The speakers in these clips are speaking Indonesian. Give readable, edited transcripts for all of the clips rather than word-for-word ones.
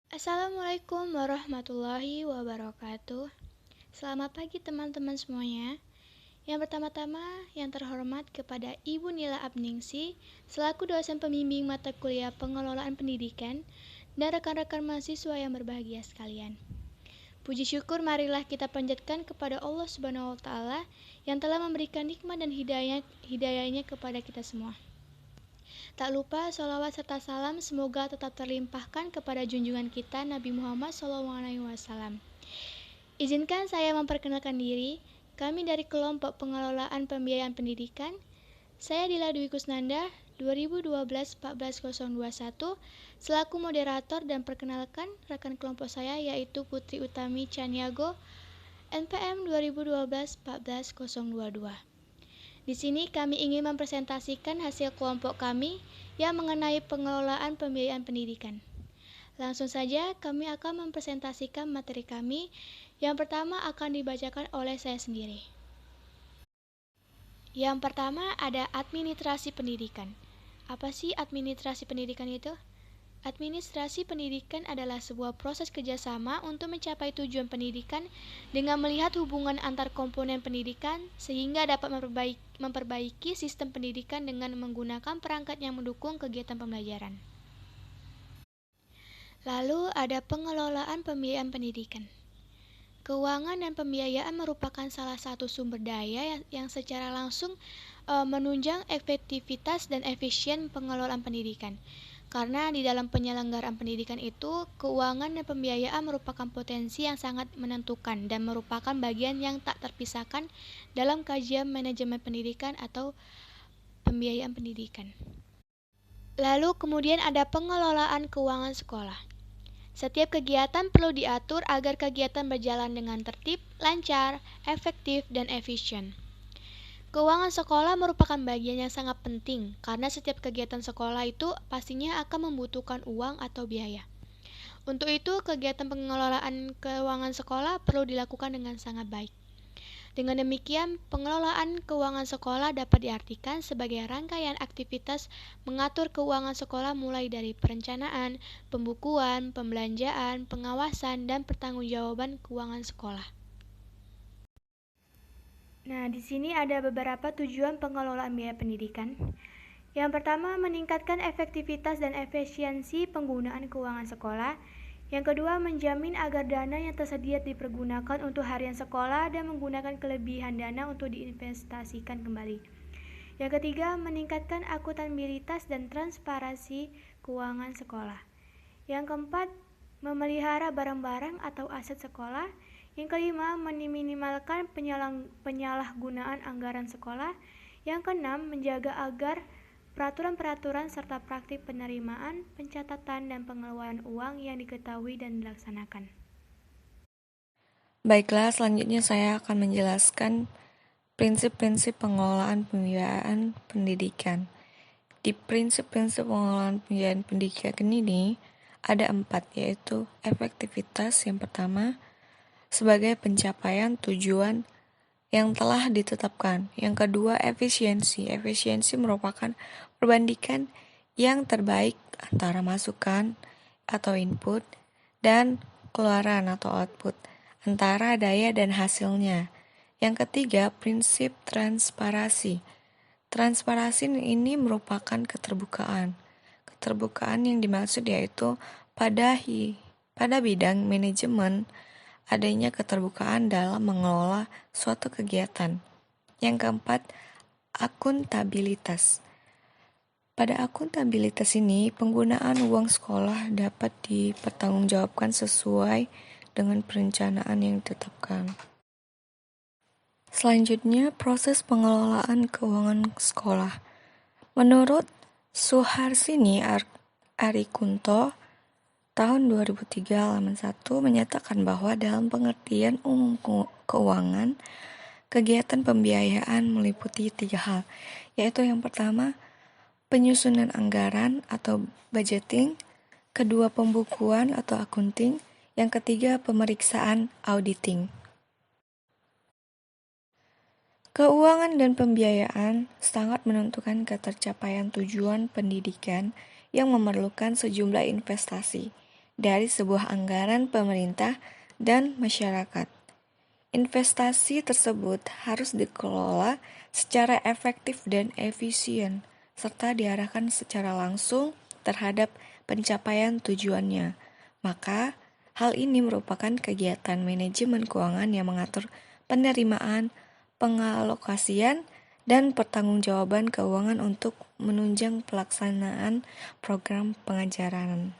Assalamualaikum warahmatullahi wabarakatuh. Selamat pagi teman-teman semuanya. Yang pertama-tama, yang terhormat kepada Ibu Nila Abningsi selaku dosen pembimbing mata kuliah Pengelolaan Pendidikan dan rekan-rekan mahasiswa yang berbahagia sekalian. Puji syukur marilah kita panjatkan kepada Allah Subhanahu wa taala yang telah memberikan nikmat dan hidayahnya kepada kita semua. Tak lupa sholawat serta salam semoga tetap terlimpahkan kepada junjungan kita Nabi Muhammad SAW. Izinkan saya memperkenalkan diri. Kami dari kelompok pengelolaan pembiayaan pendidikan. Saya Dila Dwi Kusnanda 2012-14021 selaku moderator dan perkenalkan rekan kelompok saya yaitu Putri Utami Caniago NPM 2012-14022. Di sini kami ingin mempresentasikan hasil kelompok kami yang mengenai pengelolaan pembiayaan pendidikan. Langsung saja kami akan mempresentasikan materi kami. Yang pertama akan dibacakan oleh saya sendiri. Yang pertama ada administrasi pendidikan. Apa sih administrasi pendidikan itu? Administrasi pendidikan adalah sebuah proses kerjasama untuk mencapai tujuan pendidikan dengan melihat hubungan antar komponen pendidikan sehingga dapat memperbaiki sistem pendidikan dengan menggunakan perangkat yang mendukung kegiatan pembelajaran. Lalu ada pengelolaan pembiayaan pendidikan. Keuangan dan pembiayaan merupakan salah satu sumber daya yang secara langsung menunjang efektivitas dan efisien pengelolaan pendidikan. Karena di dalam penyelenggaraan pendidikan itu, keuangan dan pembiayaan merupakan potensi yang sangat menentukan dan merupakan bagian yang tak terpisahkan dalam kajian manajemen pendidikan atau pembiayaan pendidikan. Lalu kemudian ada pengelolaan keuangan sekolah. Setiap kegiatan perlu diatur agar kegiatan berjalan dengan tertib, lancar, efektif, dan efisien. Keuangan sekolah merupakan bagian yang sangat penting karena setiap kegiatan sekolah itu pastinya akan membutuhkan uang atau biaya. Untuk itu, kegiatan pengelolaan keuangan sekolah perlu dilakukan dengan sangat baik. Dengan demikian, pengelolaan keuangan sekolah dapat diartikan sebagai rangkaian aktivitas mengatur keuangan sekolah mulai dari perencanaan, pembukuan, pembelanjaan, pengawasan, dan pertanggungjawaban keuangan sekolah. Nah, di sini ada beberapa tujuan pengelolaan biaya pendidikan. Yang pertama, meningkatkan efektivitas dan efisiensi penggunaan keuangan sekolah. Yang kedua, menjamin agar dana yang tersedia dipergunakan untuk harian sekolah dan menggunakan kelebihan dana untuk diinvestasikan kembali. Yang ketiga, meningkatkan akuntabilitas dan transparansi keuangan sekolah. Yang keempat, memelihara barang-barang atau aset sekolah. Yang kelima, meminimalkan penyalahgunaan anggaran sekolah. Yang keenam, menjaga agar peraturan-peraturan serta praktik penerimaan, pencatatan, dan pengeluaran uang yang diketahui dan dilaksanakan. Baiklah, selanjutnya saya akan menjelaskan prinsip-prinsip pengelolaan pembiayaan pendidikan. Di prinsip-prinsip pengelolaan pembiayaan pendidikan ini ada 4, yaitu efektivitas yang pertama, sebagai pencapaian tujuan yang telah ditetapkan. Yang kedua, efisiensi. Efisiensi merupakan perbandingan yang terbaik antara masukan atau input dan keluaran atau output, antara daya dan hasilnya. Yang ketiga, prinsip transparansi. Transparansi ini merupakan keterbukaan. Keterbukaan yang dimaksud yaitu pada bidang manajemen adanya keterbukaan dalam mengelola suatu kegiatan. Yang keempat, akuntabilitas. Pada akuntabilitas ini, penggunaan uang sekolah dapat dipertanggungjawabkan sesuai dengan perencanaan yang ditetapkan. Selanjutnya, proses pengelolaan keuangan sekolah. Menurut Suharsini Arikunto, tahun 2003 halaman 1 menyatakan bahwa dalam pengertian umum keuangan, kegiatan pembiayaan meliputi 3 hal, yaitu yang pertama, penyusunan anggaran atau budgeting, kedua pembukuan atau accounting, yang ketiga pemeriksaan auditing. Keuangan dan pembiayaan sangat menentukan ketercapaian tujuan pendidikan yang memerlukan sejumlah investasi. dari sebuah anggaran pemerintah dan masyarakat. Investasi tersebut harus dikelola secara efektif dan efisien, serta diarahkan secara langsung terhadap pencapaian tujuannya. Maka, hal ini merupakan kegiatan manajemen keuangan yang mengatur penerimaan, pengalokasian, dan pertanggungjawaban keuangan untuk menunjang pelaksanaan program pengajaran.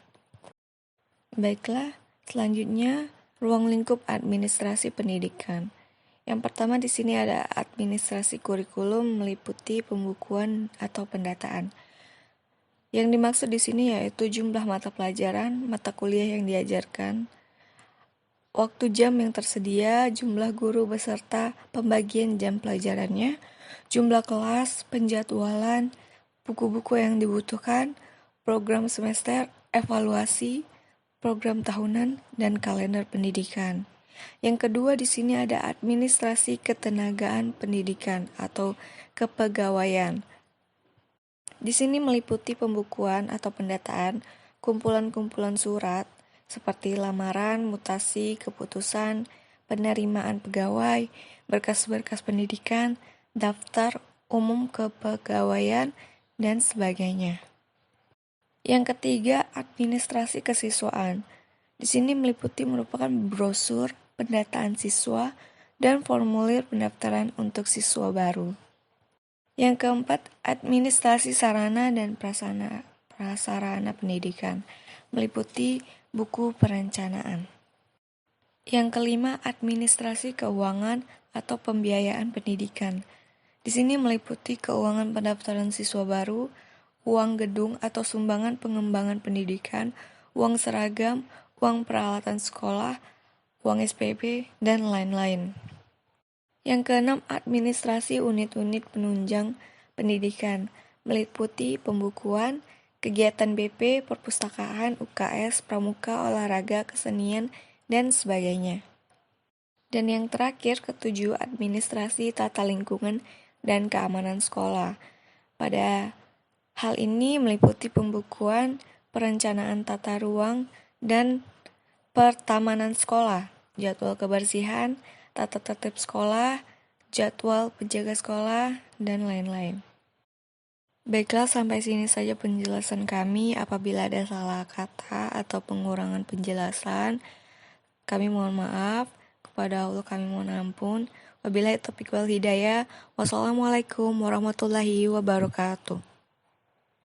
Baiklah, selanjutnya ruang lingkup administrasi pendidikan. Yang pertama di sini ada administrasi kurikulum meliputi pembukuan atau pendataan. Yang dimaksud di sini yaitu jumlah mata pelajaran, mata kuliah yang diajarkan, waktu jam yang tersedia, jumlah guru beserta pembagian jam pelajarannya, jumlah kelas, penjadwalan, buku-buku yang dibutuhkan, program semester, evaluasi, program tahunan, dan kalender pendidikan. Yang kedua di sini ada administrasi ketenagaan pendidikan atau kepegawaian. Di sini meliputi pembukuan atau pendataan, kumpulan-kumpulan surat seperti lamaran, mutasi, keputusan, penerimaan pegawai, berkas-berkas pendidikan, daftar umum kepegawaian, dan sebagainya. Yang ketiga, administrasi kesiswaan. Di sini merupakan brosur pendataan siswa dan formulir pendaftaran untuk siswa baru. Yang keempat, administrasi sarana dan prasarana pendidikan, meliputi buku perencanaan. Yang kelima, administrasi keuangan atau pembiayaan pendidikan. Di sini meliputi keuangan pendaftaran siswa baru, uang gedung atau sumbangan pengembangan pendidikan, uang seragam, uang peralatan sekolah, uang SPP, dan lain-lain. Yang keenam, administrasi unit-unit penunjang pendidikan, meliputi pembukuan, kegiatan BP, perpustakaan, UKS, pramuka, olahraga, kesenian, dan sebagainya. Dan yang terakhir, ketujuh, administrasi tata lingkungan dan keamanan sekolah. Pada hal ini meliputi pembukuan, perencanaan tata ruang, dan pertamanan sekolah, jadwal kebersihan, tata tertib sekolah, jadwal penjaga sekolah, dan lain-lain. Baiklah, sampai sini saja penjelasan kami. Apabila ada salah kata atau pengurangan penjelasan, kami mohon maaf. Kepada Allah kami mohon ampun. Wabillahi taufiq wal hidayah. Wassalamualaikum warahmatullahi wabarakatuh.